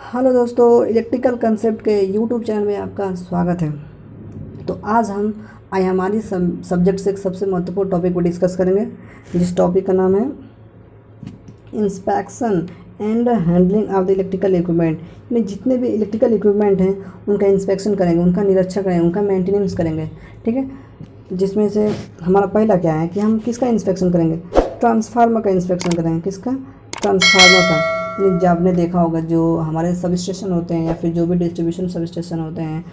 Hello दोस्तों, electrical concept के YouTube channel में आपका स्वागत है। तो आज हम हमारी सब्जेक्ट से एक सबसे महत्वपूर्ण टॉपिक को डिस्कस करेंगे, जिस टॉपिक का नाम है inspection and handling of the electrical equipment. यानी जितने भी इलेक्ट्रिकल इक्विपमेंट हैं उनका इंस्पेक्शन करेंगे, उनका निरीक्षण करेंगे, उनका मेंटेनेंस करेंगे। ठीक है, जिसमें से हमारा पहला क्या है कि हम किसका इंस्पेक्शन करेंगे? ट्रांसफार्मर का इंस्पेक्शन करेंगे। किसका? ट्रांसफार्मर का। यानी जब आपने देखा होगा जो हमारे सब स्टेशन होते हैं या फिर जो भी डिस्ट्रीब्यूशन सब स्टेशन होते हैं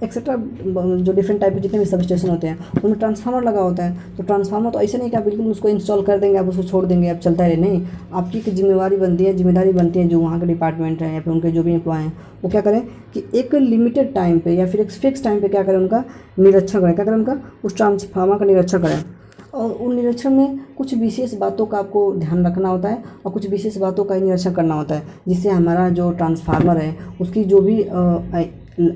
एक्सेट्रा, जो डिफरेंट टाइप के जितने भी सब स्टेशन होते हैं उनमें ट्रांसफार्मर लगा होता है। तो ट्रांसफार्मर तो ऐसे नहीं कि आप बिल्कुल उसको इंस्टॉल कर देंगे, आप उसको छोड़ देंगे, आप चलता रहे। नहीं, आपकी एक जिम्मेदारी बनती है जो वहाँ के डिपार्टमेंट हैं या फिर उनके जो भी एम्प्लॉय हैं वो क्या करें कि एक लिमिटेड टाइम पे या फिर एक फिक्स टाइम पे क्या करें, उनका निरीक्षण करें। क्या करें? उनका उस ट्रांसफार्मर का निरीक्षण करें। और उन निरीक्षण में कुछ विशेष बातों का आपको ध्यान रखना होता है और कुछ विशेष बातों का ही निरीक्षण करना होता है, जिससे हमारा जो ट्रांसफार्मर है उसकी जो भी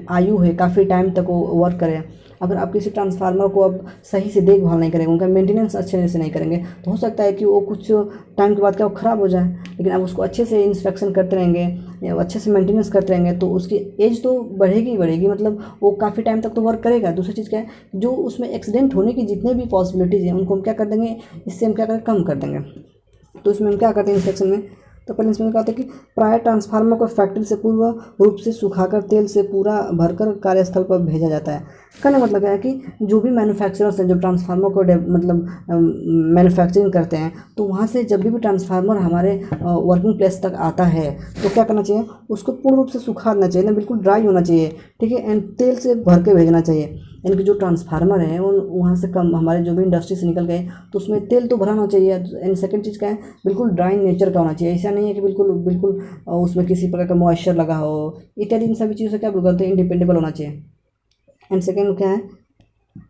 आयु है काफ़ी टाइम तक वो वर्क करे। अगर आप किसी ट्रांसफार्मर को अब सही से देखभाल नहीं करेंगे, उनका मेंटेनेंस अच्छे से नहीं करेंगे, तो हो सकता है कि वो कुछ टाइम के बाद क्या वो ख़राब हो जाए। लेकिन आप उसको अच्छे से इंस्पेक्शन करते रहेंगे या अच्छे से मेंटेनेंस करते रहेंगे तो उसकी एज तो बढ़ेगी ही बढ़ेगी, मतलब वो काफ़ी टाइम तक तो वर्क करेगा। दूसरी चीज़ क्या है, जो उसमें एक्सीडेंट होने की जितने भी पॉसिबिलिटीज़ हैं उनको हम क्या कर देंगे, इससे हम क्या करें, कम कर देंगे। तो इसमें हम क्या करते हैं इंस्पेक्शन में, तो पहले इसमें क्या होता है कि प्राय ट्रांसफार्मर को फैक्ट्री से पूर्ण रूप से सुखाकर तेल से पूरा भरकर कार्यस्थल पर भेजा जाता है। कहने का मतलब क्या है कि जो भी मैन्युफैक्चरर्स हैं जो ट्रांसफार्मर को मतलब मैन्युफैक्चरिंग करते हैं, तो वहाँ से जब भी ट्रांसफार्मर हमारे वर्किंग प्लेस तक आता है तो क्या करना चाहिए, उसको पूर्ण रूप से सुखा देना चाहिए ना, बिल्कुल ड्राई होना चाहिए। ठीक है, एंड तेल से भर के भेजना चाहिए। यानी कि जो ट्रांसफार्मर है वो वहाँ से कम हमारे जो भी इंडस्ट्री से निकल गए तो उसमें तेल तो भरा होना चाहिए। एंड सेकंड चीज़ क्या है, बिल्कुल ड्राई नेचर का होना चाहिए। ऐसा नहीं है कि बिल्कुल बिल्कुल उसमें किसी प्रकार का मॉइस्चर लगा हो, इत्यादि। इन सभी चीज़ों से क्या बोलते हैं, इंडिपेंडेबल होना चाहिए। एंड सेकेंड क्या है,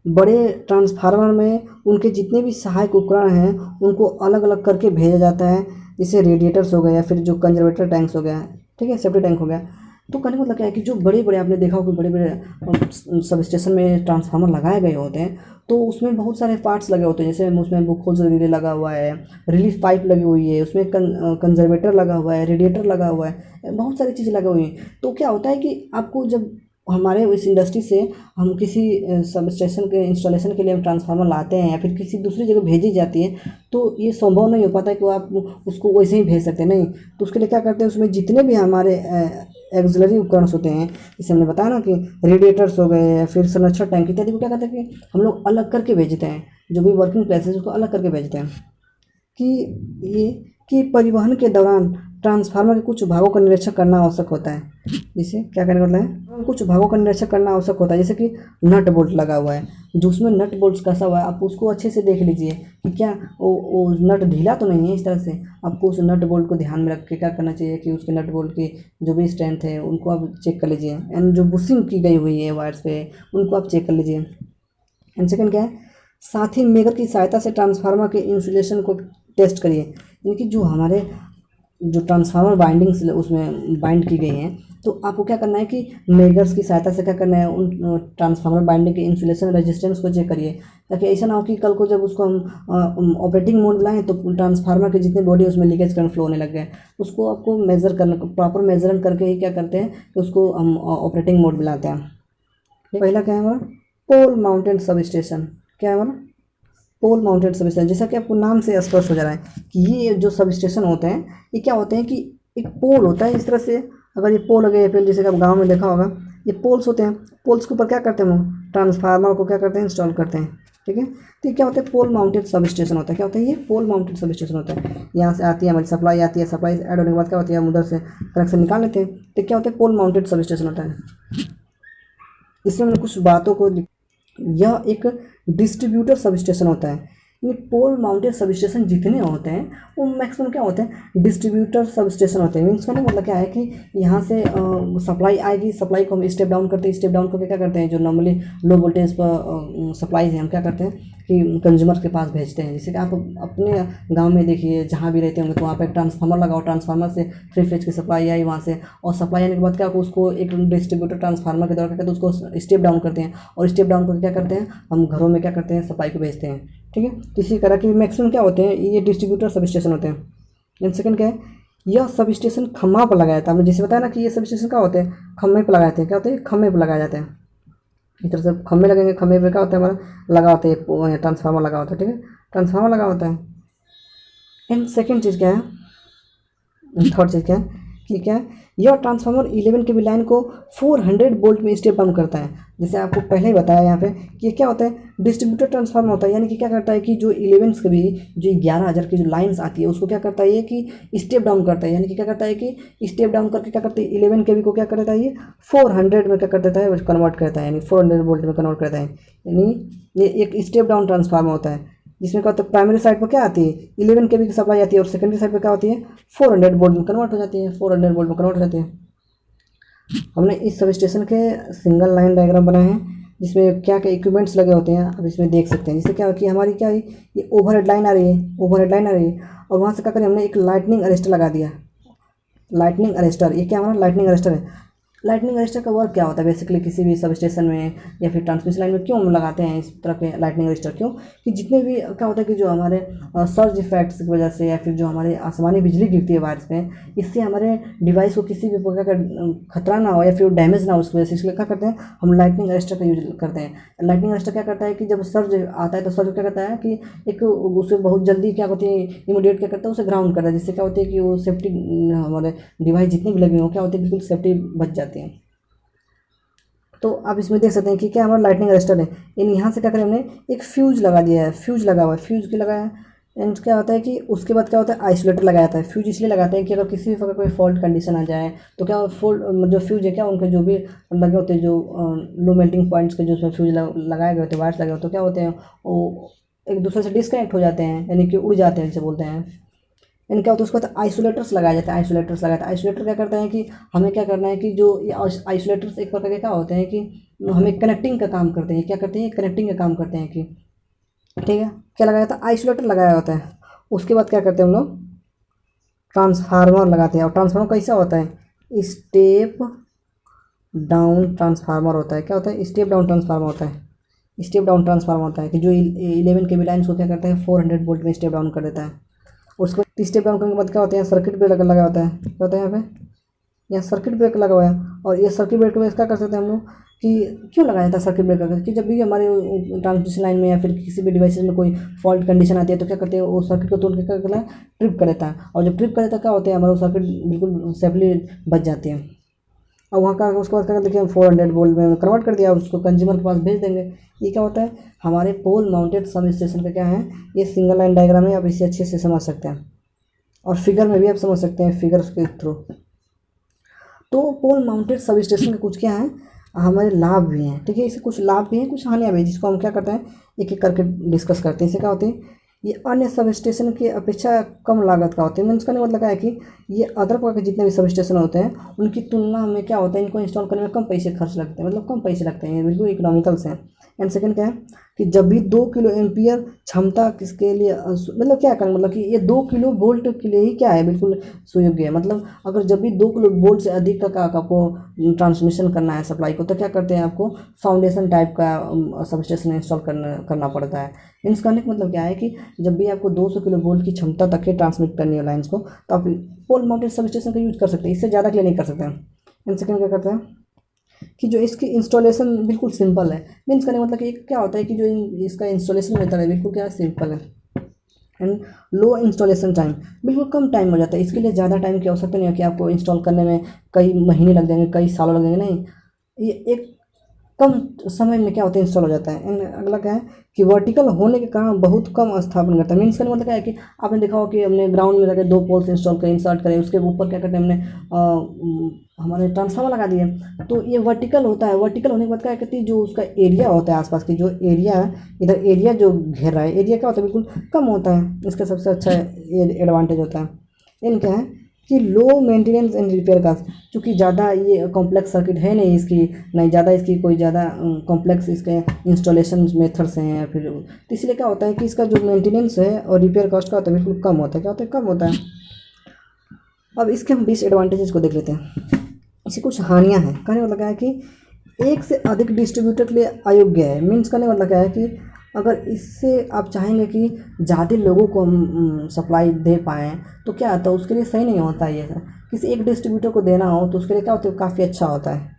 बड़े ट्रांसफार्मर में उनके जितने भी सहायक उपकरण हैं उनको अलग अलग करके भेजा जाता है, जैसे रेडिएटर्स हो गए या फिर जो कंजर्वेटर टैंक्स हो गया। ठीक है, सेफ्टी टैंक हो गया। तो कहने का मतलब क्या है कि जो बड़े बड़े आपने देखा हो कि बड़े बड़े सब स्टेशन में ट्रांसफार्मर लगाए गए होते हैं तो उसमें बहुत सारे पार्ट्स लगे होते हैं, जैसे उसमें बुकहोल्स रिले लगा हुआ है, रिलीफ पाइप लगी हुई है, उसमें कंजर्वेटर लगा हुआ है, रेडिएटर लगा हुआ है, बहुत सारी चीज़ें लगी हुई हैं। तो क्या होता है कि आपको जब हमारे इस इंडस्ट्री से हम किसी सब स्टेशन के इंस्टॉलेशन के लिए हम ट्रांसफार्मर लाते हैं या फिर किसी दूसरी जगह भेजी जाती है तो ये संभव नहीं हो पाता है कि आप उसको वैसे ही भेज सकते हैं। नहीं, तो उसके लिए क्या करते हैं, उसमें जितने भी हमारे एक्सिलरी उपकरण होते हैं, जैसे हमने बताया ना कि रेडिएटर्स हो गए या फिर संरक्षण टैंक इत्यादि को क्या करते हैं कि हम लोग अलग करके भेजते हैं। जो भी वर्किंग प्लेस है उसको अलग करके भेजते हैं कि ये कि परिवहन के दौरान ट्रांसफार्मर के कुछ भागों का निरीक्षण करना आवश्यक होता है। जैसे क्या करने का मतलब है, कुछ भागों का निरीक्षण करना आवश्यक होता है, जैसे कि नट बोल्ट लगा हुआ है, जो उसमें नट बोल्ट कसा हुआ है आप उसको अच्छे से देख लीजिए कि क्या वो नट ढीला तो नहीं है। इस तरह से आपको उस नट बोल्ट को ध्यान में रख के क्या करना चाहिए कि उसके नट बोल्ट की जो भी स्ट्रेंथ है उनको आप चेक कर लीजिए। एंड जो बुशिंग की गई हुई है वायर्स पे उनको आप चेक कर लीजिए। एंड सेकेंड क्या है, साथ ही मेगर की सहायता से ट्रांसफार्मर के इंसुलेशन को टेस्ट करिए। यानी कि जो हमारे जो ट्रांसफार्मर बाइंडिंग्स उसमें बाइंड की गई हैं तो आपको क्या करना है कि मेगर्स की सहायता से क्या करना है, उन ट्रांसफार्मर बाइंडिंग के इंसुलेशन रेजिस्टेंस को चेक करिए, ताकि ऐसा ना हो कि कल को जब उसको हम ऑपरेटिंग मोड बुलाएं तो ट्रांसफार्मर के जितने बॉडी उसमें लीकेज करंट फ्लो होने लग गए। उसको आपको मेज़र करना, प्रॉपर मेजरमेंट करके ही क्या करते हैं कि उसको हम ऑपरेटिंग मोड बुलाते हैं। पहला क्या है हमारा, पोल माउंटेड सब स्टेशन। क्या है हमारा, पोल माउंटेड सब स्टेशन। जैसा कि आपको नाम से स्पष्ट हो जा रहा है कि ये जो सब स्टेशन होते हैं ये क्या होते हैं कि एक पोल होता है इस तरह से। अगर ये पोल लगे फिर जैसे कि आप गाँव में देखा होगा ये पोल्स होते हैं, पोल्स के ऊपर क्या करते हैं हम ट्रांसफार्मर को क्या करते हैं, इंस्टॉल करते हैं। ठीक है, तो ये क्या होता है, पोल माउंटेड सब स्टेशन होता है। क्या होता है, ये पोल माउंटेड सब स्टेशन होता है। यहाँ से आती है हमारी सप्लाई आती है, सप्लाई ऐड होने के बाद क्या होती है हम उधर से कनेक्शन निकाल लेते हैं। तो क्या होता है, पोल माउंटेड सब स्टेशन होता है। इसमें हमने कुछ बातों को, यह एक डिस्ट्रीब्यूटर सब स्टेशन होता है। ये पोल माउंटेड सब स्टेशन जितने होते हैं वो मैक्सिमम क्या होते हैं, डिस्ट्रीब्यूटर सब स्टेशन होते हैं। मीन्स का मतलब क्या है कि यहाँ से सप्लाई आएगी, सप्लाई को हम स्टेप डाउन करते हैं, स्टेप डाउन करके क्या करते हैं, जो नॉर्मली लो वोल्टेज पर सप्लाई है हम क्या करते हैं कि कंज्यूमर के पास भेजते हैं। जैसे कि आप अपने गांव में देखिए जहाँ भी रहते होंगे तो वहाँ पे ट्रांसफार्मर लगाओ, ट्रांसफार्मर से 3 फेज की सप्लाई आई वहाँ से, और सप्लाई आने के बाद क्या उसको एक डिस्ट्रीब्यूटर ट्रांसफार्मर के द्वारा क्या करते हैं उसको स्टेप डाउन करते हैं, और स्टेप डाउन करके क्या करते हैं हम घरों में क्या करते हैं सप्लाई को भेजते हैं। ठीक है, तो इसी तरह के मैक्सिमम क्या होते हैं, ये डिस्ट्रीब्यूटर सब स्टेशन होते हैं। एंड सेकंड क्या है, यह सब स्टेशन खम्भा पर लगाया था। हमने जैसे बताया ना कि ये सब स्टेशन क्या होते हैं, खम्भे पर लगाए थे। क्या होते हैं, खम्भे पर लगाए जाते हैं। इस तरह से खम्भे लगेंगे, खम्भे पे क्या होता है हमारा लगा होता है, एक ट्रांसफार्मर लगा होता है। ठीक है, ट्रांसफार्मर लगा होता है। एंड सेकेंड चीज़ क्या है, थर्ड चीज़ क्या है कि क्या है, यह ट्रांसफार्मर 11 के बी लाइन को 400 वोल्ट में स्टेप डाउन करता है। जैसे आपको पहले ही बताया यहाँ पे कि क्या होता है, डिस्ट्रीब्यूटर ट्रांसफार्मर होता है। यानी कि क्या करता है कि जो 11 के भी जो 11,000 की जो लाइन्स आती है उसको क्या करता है ये कि स्टेप डाउन करता है। यानी कि क्या करता है कि स्टेप डाउन करके क्या करता है 11 के बी को क्या करता है ये 400 में क्या कर देता है, कन्वर्ट करता है, यानी 400 वोल्ट में कन्वर्ट करता है। यानी ये एक स्टेप डाउन ट्रांसफार्मर होता है, जिसमें क्या होता है प्राइमरी साइड पर क्या आती है 11 के बी की सप्लाई आती है और सेकेंडरी साइड पर क्या होती है 400 वोल्ट में कन्वर्ट हो जाती है, 400 वोल्ट में कन्वर्ट हो जाती है। हमने इस सब स्टेशन के सिंगल लाइन डायग्राम बनाए हैं, जिसमें क्या क्या इक्विपमेंट्स लगे होते हैं अब इसमें देख सकते हैं। जैसे क्या कि हमारी क्या है ये ओवरहेड लाइन आ रही है, ओवरहेड लाइन आ रही है, और वहाँ से क्या करें हमने एक लाइटनिंग अरेस्टर लगा दिया। लाइटनिंग अरेस्टर, ये क्या हमारा लाइटनिंग अरेस्टर है। लाइटनिंग अरेस्टर का वर्क क्या होता है बेसिकली, किसी भी सब स्टेशन में या फिर ट्रांसमिशन लाइन में क्यों हम लगाते हैं इस तरह के लाइटनिंग अरेस्टर, क्यों कि जितने भी क्या होता है कि जो हमारे सर्ज इफेक्ट्स की वजह से या फिर जो हमारे आसमानी बिजली गिरती है वायर्स में, इससे हमारे डिवाइस को किसी भी प्रकार का खतरा ना हो या फिर डैमेज ना हो उसकी वजह से, इसलिए क्या करते हैं हम लाइटनिंग अरेस्टर का यूज करते हैं। लाइटनिंग अरेस्टर क्या करता है कि जब सर्ज आता है तो सर्ज क्या करता है कि एक उसे बहुत जल्दी क्या होती है इमीडिएट क्या करता है उसे ग्राउंड करता है, जिससे क्या होती है कि वो सेफ्टी हमारे डिवाइस जितने भी लगे हों क्या होती है बिल्कुल सेफ्टी बच जाती है। तो आप इसमें देख सकते हैं कि क्या हमारा लाइटनिंग अरेस्टर है। इन यहाँ से क्या करें हमने एक फ्यूज लगा दिया है, फ्यूज लगा हुआ है, फ्यूज क्यों लगाया है एंड क्या होता है कि उसके बाद क्या होता है आइसोलेटर लगाया जाता है। फ्यूज इसलिए लगाते हैं कि अगर किसी भी प्रकार कोई फॉल्ट कंडीशन आ जाए तो क्या फॉल्ट जो फ्यूज है क्या उनके जो भी लगे होते हैं जो लो मेल्टिंग पॉइंट्स के जो उसमें फ्यूज लगाए गए होते हैं वायर्स लगे होते हैं, तो क्या होते हैं वो एक दूसरे से डिस्कनेक्ट हो जाते हैं, यानी कि उड़ जाते हैं जिसे बोलते हैं। यानी क्या होता है उसके बाद आइसोलेटर्स लगाए जाते हैं, आइसोलेटर्स लगाते हैं। आइसोलेटर क्या करते हैं कि हमें क्या करना है कि जो ये आइसोलेटर्स एक प्रकार के क्या होते हैं कि हमें कनेक्टिंग का काम करते हैं। क्या करते हैं कनेक्टिंग का काम करते हैं कि ठीक है क्या लगाया जाता है आइसोलेटर लगाया होता है। उसके बाद क्या करते हैं हम लोग ट्रांसफार्मर लगाते हैं, और ट्रांसफार्मर कैसा होता है स्टेप डाउन ट्रांसफार्मर होता है। क्या होता है स्टेप डाउन ट्रांसफार्मर होता है, स्टेप डाउन ट्रांसफार्मर होता है कि जो 11 के बी लाइन को क्या करता है 400 वोल्ट में स्टेप डाउन कर देता है। उसको स्टेप डाउन करने के बाद क्या होता है सर्किट ब्रेकर लगा होता है। क्या होता है यहाँ पे यहाँ सर्किट ब्रेकर लगा हुआ है, और ये सर्किट ब्रेकर में क्या कर सकते हैं हम लोग कि क्यों लगाया जाता है सर्किट ब्रेकर कि जब भी हमारे ट्रांसमिशन लाइन में या फिर किसी भी डिवाइसेज में कोई फॉल्ट कंडीशन आती है तो क्या करते हैं वो सर्किट को तोड़ के क्या करता है ट्रिप कर देता है, और जब ट्रिप कर देता है क्या होता है हमारा सर्किट बिल्कुल सेफली बच जाती है। और वहाँ का उसके बाद क्या देखिए हम 400 वोल्ट में कन्वर्ट कर दिया, उसको कंज्यूमर के पास भेज देंगे। ये क्या होता है हमारे पोल माउंटेड सब स्टेशन का क्या है ये सिंगल लाइन डायग्राम है, आप इसे अच्छे से समझ सकते हैं और फिगर में भी आप समझ सकते हैं फिगर्स के थ्रू। तो पोल माउंटेड सब स्टेशन के कुछ क्या है हमारे लाभ भी हैं, ठीक है। इससे कुछ लाभ भी हैं कुछ हानियाँ भी हैं, जिसको हम क्या करते हैं एक एक करके डिस्कस करते हैं। इससे क्या होती है ये अन्य सब स्टेशन की अपेक्षा कम लागत का होते हैं। मीन्स का नहीं मतलब क्या है कि ये अदर प्रकार के जितने भी सब स्टेशन होते हैं उनकी तुलना में क्या होता है इनको इंस्टॉल करने में कम पैसे खर्च लगते हैं, मतलब कम पैसे लगते हैं, ये बिल्कुल इकोनॉमिकल से हैं। एंड सेकंड क्या है कि जब भी 2 किलो एम्पियर क्षमता किसके लिए मतलब क्या करें मतलब कि ये 2 किलो वोल्ट के लिए ही क्या है बिल्कुल सुयोग्य है। मतलब अगर जब भी 2 किलो वोल्ट से अधिक का आपको ट्रांसमिशन करना है सप्लाई को तो क्या करते हैं आपको फाउंडेशन टाइप का सब स्टेशन इंस्टॉल करना पड़ता है। मीन्स कहने का मतलब क्या है कि जब भी आपको 200 किलो वोल्ट की क्षमता तक के ट्रांसमिट करनी है लाइन्स को तो आप पोल माउंटेड सब स्टेशन का यूज कर सकते हैं, इससे ज़्यादा के लिए नहीं कर सकते हैं। एंड सेकंड क्या करते हैं कि जो इसकी इंस्टॉलेशन बिल्कुल सिंपल है। मीन्स करने का मतलब कि क्या होता है कि जो इसका इंस्टॉलेशन मेथड है बिल्कुल क्या सिंपल है एंड लो इंस्टॉलेशन टाइम, बिल्कुल कम टाइम हो जाता है। इसके लिए ज़्यादा टाइम की आवश्यकता नहीं है कि आपको इंस्टॉल करने में कई महीने लग जाएंगे कई सालों लग जाएंगे, नहीं ये एक कम समय में क्या होता है इंस्टॉल हो जाता है। एंड अगला क्या है कि वर्टिकल होने के कारण बहुत कम स्थापन करता है। मीन्स का मतलब क्या है कि आपने देखा हो कि हमने ग्राउंड में जाकर 2 पोल्स इंस्टॉल करें इंसर्ट करें उसके ऊपर क्या करते हैं हमने हमारे ट्रांसफार्मर लगा दिए, तो ये वर्टिकल होता है। वर्टिकल होने के बाद क्या कहती है जो उसका एरिया होता है आसपास की जो एरिया है इधर एरिया जो घेर रहा है एरिया क्या होता है बिल्कुल कम होता है। इसका सबसे अच्छा एडवांटेज होता है इन क्या है कि low maintenance and repair cost, चूँकि ज़्यादा ये कॉम्प्लेक्स सर्किट है नहीं इसकी नहीं ज़्यादा इसकी कोई ज़्यादा कॉम्प्लेक्स इसके इंस्टॉलेशन मेथड्स हैं या फिर तो इसलिए क्या होता है कि इसका जो मेंटेनेंस है और रिपेयर कॉस्ट का होता है बिल्कुल कम होता है। क्या होता है कम होता है। अब इसके हम डिसएडवांटेजेस को देख लेते हैं। इसकी कुछ हानियाँ हैं। कहने का मतलब क्या है कि एक से अधिक डिस्ट्रीब्यूटर के लिए अयोग्य है। मीन्स कहने का मतलब क्या है कि अगर इससे आप चाहेंगे कि ज़्यादा लोगों को हम सप्लाई दे पाएँ तो क्या होता है, उसके लिए सही नहीं होता है ये सर। किसी एक डिस्ट्रीब्यूटर को देना हो तो उसके लिए क्या होता है, काफ़ी अच्छा होता है।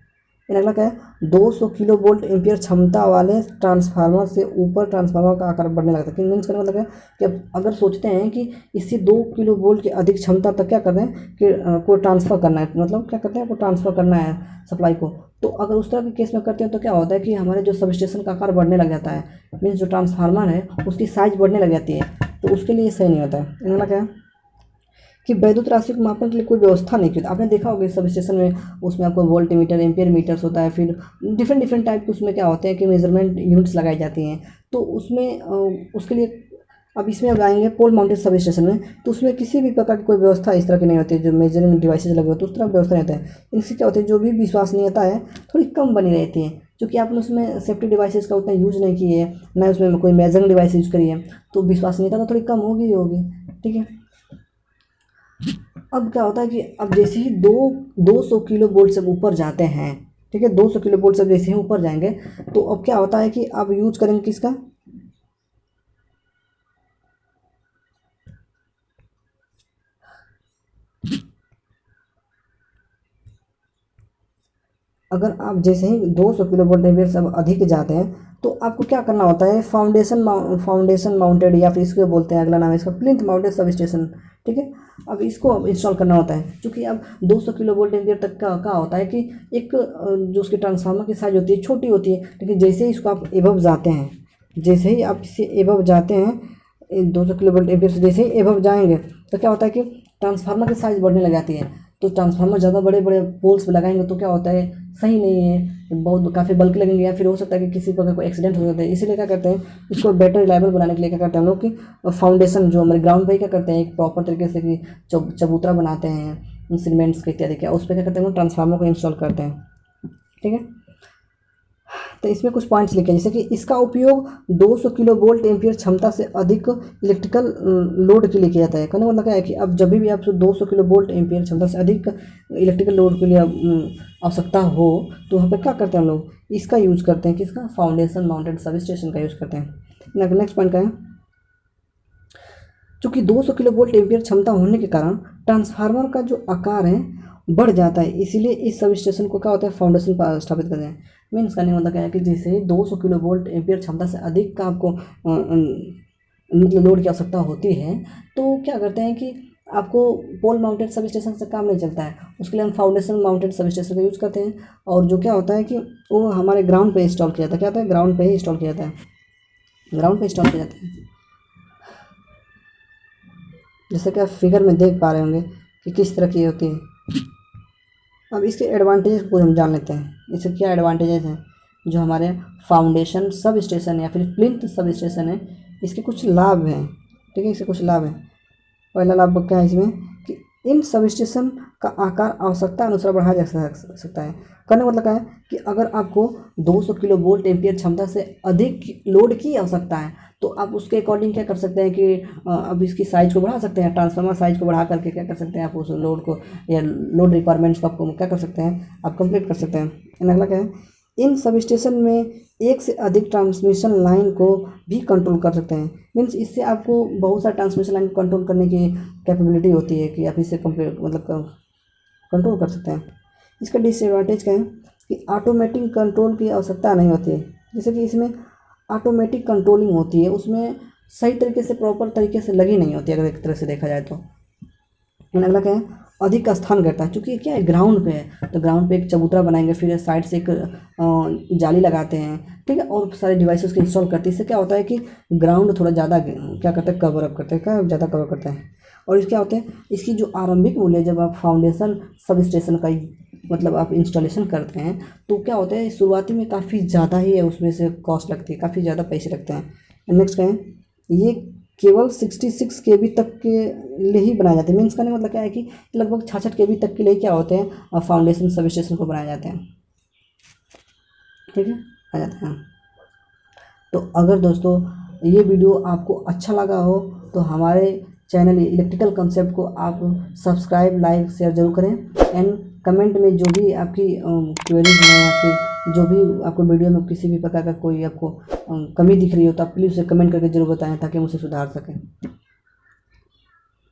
फिर अगला क्या है, 200 किलो वोल्ट एम्पियर क्षमता वाले ट्रांसफार्मर से ऊपर ट्रांसफार्मर का आकार बढ़ने लगता है। कि मीन्स करने मतलब है कि अब अगर सोचते हैं कि इससे 2 किलो वोल्ट की अधिक क्षमता तक क्या करना है कि को ट्रांसफ़र करना है, मतलब क्या करते हैं, को ट्रांसफ़र करना है सप्लाई को। तो अगर उस तरह के केस में करते हैं तो क्या होता है कि हमारे जो सब स्टेशन का आकार बढ़ने लग जाता है, मीन्स जो ट्रांसफार्मर है उसकी साइज़ बढ़ने लग जाती है, तो उसके लिए सही नहीं होता है। अगला क्या है कि वैद्युत राशि को मापने के लिए कोई व्यवस्था नहीं की होती। आपने देखा होगा सब स्टेशन में, उसमें आपको वोल्ट मीटर, एम्पियर मीटर्स होता है, फिर डिफरेंट डिफरेंट टाइप के उसमें क्या होते हैं कि मेजरमेंट यूनिट्स लगाई जाती हैं। तो उसमें उसके लिए अब इसमें अब आएंगे पोल माउंटेड सब स्टेशन में, तो उसमें किसी भी प्रकार की कोई व्यवस्था इस तरह की नहीं होती है, जो मेजरिंग डिवाइसेज लगे होते हैं उस तरह की व्यवस्था नहीं होता है। इनसे क्या होता है, जो भी विश्वसनीयता है थोड़ी कम बनी रहती है, क्योंकि आपने उसमें सेफ्टी डिवाइसेज का उतना यूज़ नहीं किए, ना उसमें कोई मेजरिंग डिवाइस यूज़ करिए, तो विश्वसनीयता तो थोड़ी कम होगी ही होगी। ठीक है। अब क्या होता है कि अब जैसे ही 200 किलो वोल्ट से ऊपर जाते हैं, ठीक है, 200 किलो वोल्ट से जैसे ही ऊपर जाएंगे तो अब क्या होता है कि अब यूज करेंगे किसका, अगर आप जैसे ही 200 किलो वोल्ट एम्पीयर से अब अधिक जाते हैं तो आपको क्या करना होता है, फाउंडेशन माउंटेड, या फिर इसको बोलते हैं, अगला नाम है इसका प्लिंथ माउंटेड सब स्टेशन। ठीक है। अब इसको अब इंस्टॉल करना होता है, क्योंकि अब 200 किलो वोल्ट एम्पीयर तक का होता है कि एक जो उसकी ट्रांसफार्मर की साइज होती है छोटी होती है, लेकिन जैसे ही इसको आप एबव जाते हैं, जैसे ही आप इससे एबव जाते हैं 200 किलो वोल्ट एम्पीयर से जैसे ही एबव जाएंगे तो क्या होता है कि ट्रांसफार्मर की साइज़ बढ़ने लग जाती है। तो ट्रांसफार्मर ज़्यादा बड़े बड़े पोल्स पे लगाएंगे तो क्या होता है, सही नहीं है, बहुत काफ़ी बल्क लगेंगे, या फिर हो सकता है कि किसी प्रकार कोई एक्सीडेंट हो जाता है। इसीलिए क्या करते हैं, इसको बेटर रिलायबल बनाने के लिए क्या करते हैं हम लोग कि फाउंडेशन जो हमारे ग्राउंड पे क्या करते हैं, एक प्रॉपर तरीके से कि चबूतरा बनाते हैं सीमेंट्स के इत्यादि के, उस पर क्या करते हैं, ट्रांसफार्मर को इंस्टॉल करते हैं। ठीक है। तो इसमें कुछ पॉइंट्स लिखे हैं, जैसे कि इसका उपयोग 200 किलो वोल्ट एम्पियर क्षमता से अधिक इलेक्ट्रिकल लोड के लिए किया जाता है। कहने का मतलब क्या है कि अब जब भी आप 200 किलो वोल्ट एम्पियर क्षमता से अधिक इलेक्ट्रिकल लोड के लिए आवश्यकता हो तो वहाँ पर क्या करते हैं हम लोग, इसका यूज़ करते हैं, किसका, फाउंडेशन माउंटेड सब स्टेशन का यूज़ करते हैं। नेक्स्ट पॉइंट का है, चूँकि 200 किलो वोल्ट एम्पियर क्षमता होने के कारण ट्रांसफार्मर का जो आकार है बढ़ जाता है, इसीलिए इस सब स्टेशन को क्या होता है, फाउंडेशन पर स्थापित करते हैं। मीन्स करने का मतलब क्या है कि जैसे ही 200 किलो वोल्ट एम्पियर क्षमता से अधिक का आपको मतलब लोड की आवश्यकता होती है तो क्या करते हैं कि आपको पोल माउंटेड सब स्टेशन से काम नहीं चलता है, उसके लिए हम फाउंडेशन माउंटेड सब स्टेशन का यूज़ करते हैं। और जो क्या होता है कि वो हमारे ग्राउंड पे इंस्टॉल किया जाता है, क्या होता है, ग्राउंड पे ही इंस्टॉल किया जाता है, ग्राउंड पे इंस्टॉल किया जाता है। जैसे कि आप फिगर में देख पा रहे होंगे कि किस तरह की होती है। अब इसके एडवांटेजेस को हम जान लेते हैं, इसके क्या एडवांटेजेस हैं। जो हमारे फाउंडेशन सब स्टेशन या फिर प्लिंथ सब स्टेशन है, इसके कुछ लाभ हैं। ठीक है, इसके कुछ लाभ हैं। पहला लाभ क्या है इसमें कि इन सब स्टेशन का आकार आवश्यकता अनुसार बढ़ाया जा सकता है। कहने का मतलब क्या है कि अगर आपको 200 किलो वोल्ट एम्पियर क्षमता से अधिक लोड की आवश्यकता है तो आप उसके अकॉर्डिंग क्या कर सकते हैं कि अब इसकी साइज़ को बढ़ा सकते हैं, ट्रांसफार्मर साइज़ को बढ़ा करके क्या कर सकते हैं, आप उस लोड को या लोड रिक्वायरमेंट्स को आपको क्या कर सकते हैं, आप कंप्लीट कर सकते हैं। अगला क्या है, इन सब स्टेशन में एक से अधिक ट्रांसमिशन लाइन को भी कंट्रोल कर सकते हैं। मीन्स इससे आपको बहुत सारे ट्रांसमिशन लाइन को कंट्रोल करने की कैपेबिलिटी होती है कि आप इसे कंप्लीट मतलब कंट्रोल कर सकते हैं। इसका डिसएडवांटेज क्या है कि ऑटोमेटिक कंट्रोल की आवश्यकता नहीं होती है। जैसे कि इसमें ऑटोमेटिक कंट्रोलिंग होती है, उसमें सही तरीके से प्रॉपर तरीके से लगी नहीं होती अगर एक तरह से देखा जाए तो। अगला क्या है, अधिक स्थान घेरता है, क्योंकि क्या है ग्राउंड पे है तो ग्राउंड पे एक चबूतरा बनाएंगे, फिर साइड से एक जाली लगाते हैं, ठीक है, और सारे डिवाइसेस को इंस्टॉल करते हैं। इससे क्या होता है कि ग्राउंड थोड़ा ज़्यादा क्या करते हैं, कवर अप करते हैं, क्या ज़्यादा कवर करते हैं। और इसके क्या होते हैं, इसकी जो आरंभिक मूल्य जब आप फाउंडेशन सब स्टेशन का मतलब आप इंस्टॉलेशन करते हैं तो क्या होता है, शुरुआती में काफ़ी ज़्यादा ही है उसमें से कॉस्ट लगती है, काफ़ी ज़्यादा पैसे लगते हैं। नेक्स्ट क्या है, ये केवल 66 kV तक के लिए ही बनाए जाते हैं। मीन्स करने का मतलब क्या है कि लगभग 66 kV तक के लिए क्या होते हैं, फाउंडेशन सब स्टेशन को बनाए जाते हैं। ठीक है, आ जाते हैं। तो अगर दोस्तों ये वीडियो आपको अच्छा लगा हो तो हमारे चैनल इलेक्ट्रिकल कंसेप्ट को आप सब्सक्राइब, लाइक, शेयर जरूर करें। एंड कमेंट में जो भी आपकी क्वेरीज हैं या फिर जो भी आपको वीडियो में किसी भी प्रकार का कोई आपको कमी दिख रही हो तो आप प्लीज़ उसे कमेंट करके ज़रूर बताएं ताकि हम उसे सुधार सकें।